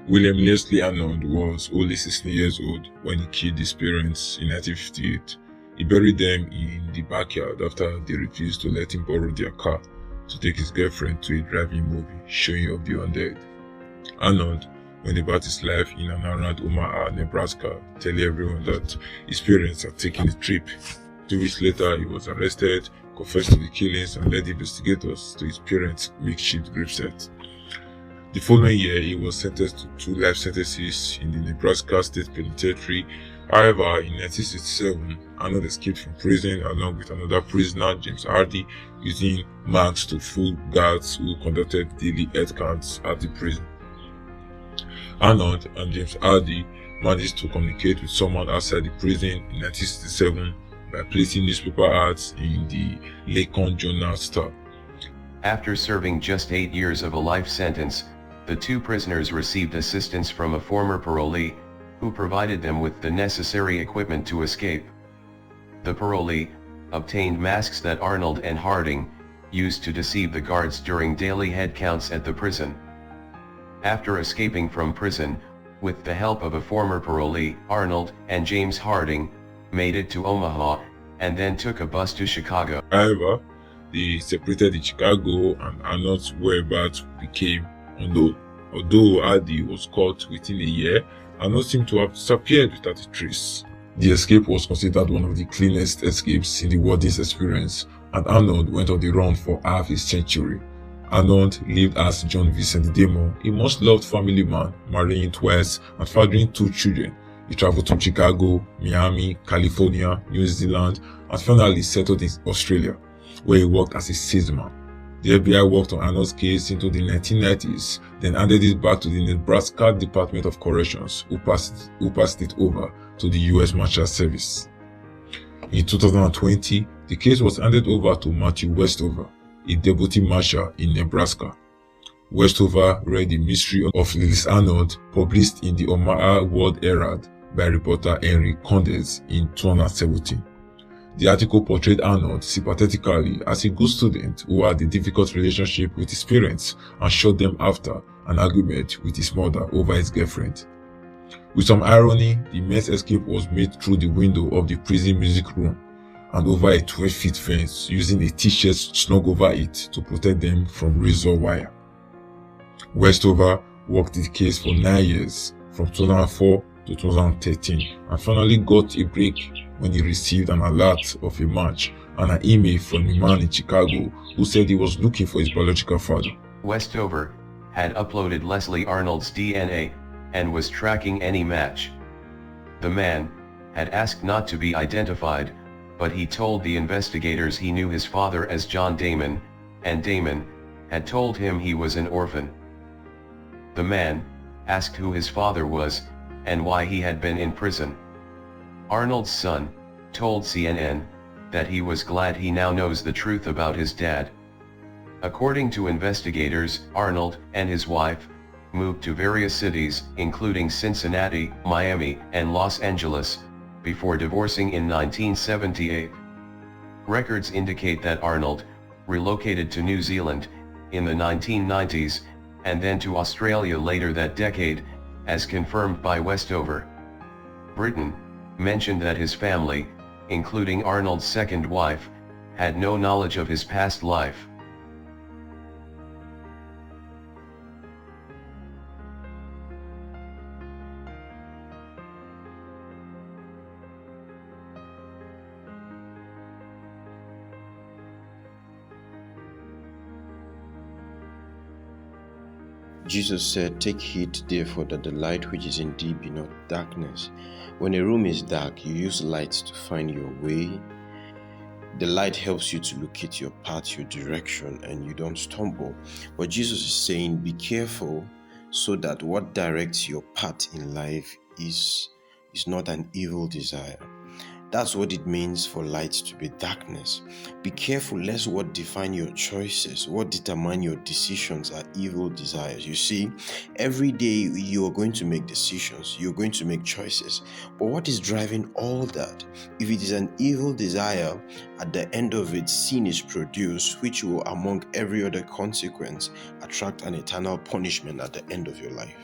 William Leslie Arnold was only 16 years old when he killed his parents in 1958. He buried them in the backyard after they refused to let him borrow their car to take his girlfriend to a drive-in movie showing of the undead. Arnold went about his life in and around Omaha, Nebraska, telling everyone that his parents had taken a trip. 2 weeks later, he was arrested, confessed to the killings, and led investigators to his parents' makeshift gravesite. The following year, he was sentenced to 2 life sentences in the Nebraska State Penitentiary. However, in 1967, Arnold escaped from prison along with another prisoner, James Hardy, using masks to fool guards who conducted daily health counts at the prison. Arnold and James Hardy managed to communicate with someone outside the prison in 1967 by placing newspaper ads in the Lincoln Journal-Star. After serving just 8 years of a life sentence, the 2 prisoners received assistance from a former parolee, who provided them with the necessary equipment to escape. The parolee obtained masks that Arnold and Harding used to deceive the guards during daily head counts at the prison. After escaping from prison, with the help of a former parolee, Arnold and James Harding made it to Omaha and then took a bus to Chicago. However, they separated in Chicago and Arnold's whereabouts became unknown. Although Hardy was caught within a year, Arnold seemed to have disappeared without a trace. The escape was considered one of the cleanest escapes in the warden's experience, and Arnold went on the run for half a century. Arnold lived as John Vincent Damon, a much-loved family man, marrying twice and fathering 2 children. He traveled to Chicago, Miami, California, New Zealand, and finally settled in Australia, where he worked as a salesman. The FBI worked on Arnold's case into the 1990s, then handed it back to the Nebraska Department of Corrections, who passed it over to the U.S. Marshal Service. In 2020, the case was handed over to Matthew Westover, a deputy marshal in Nebraska. Westover read The Mystery of Leslie Arnold, published in the Omaha World Herald by reporter Henry Condes in 2017. The article portrayed Arnold sympathetically as a good student who had a difficult relationship with his parents and shot them after an argument with his mother over his girlfriend. With some irony, the men's escape was made through the window of the prison music room and over a 12-foot fence, using a t-shirt snug over it to protect them from razor wire. Westover worked the case for 9 years, from 2004 to 2013, and finally got a break when he received an alert of a match and an email from a man in Chicago who said he was looking for his biological father. Westover had uploaded Leslie Arnold's DNA and was tracking any match. The man had asked not to be identified, but he told the investigators he knew his father as John Damon, and Damon had told him he was an orphan. The man asked who his father was and why he had been in prison. Arnold's son told CNN that he was glad he now knows the truth about his dad. According to investigators, Arnold and his wife moved to various cities, including Cincinnati, Miami, and Los Angeles, before divorcing in 1978. Records indicate that Arnold relocated to New Zealand in the 1990s, and then to Australia later that decade, as confirmed by Westover. Britain mentioned that his family, including Arnold's second wife, had no knowledge of his past life. Jesus said, "Take heed therefore that the light which is in thee be not darkness." When a room is dark, you use light to find your way. The light helps you to locate your path, your direction, and you don't stumble. But Jesus is saying, be careful so that what directs your path in life is not an evil desire. That's what it means for light to be darkness. Be careful lest what define your choices, what determine your decisions are evil desires. You see, every day you are going to make decisions, you're going to make choices. But what is driving all that? If it is an evil desire, at the end of it, sin is produced, which will, among every other consequence, attract an eternal punishment at the end of your life.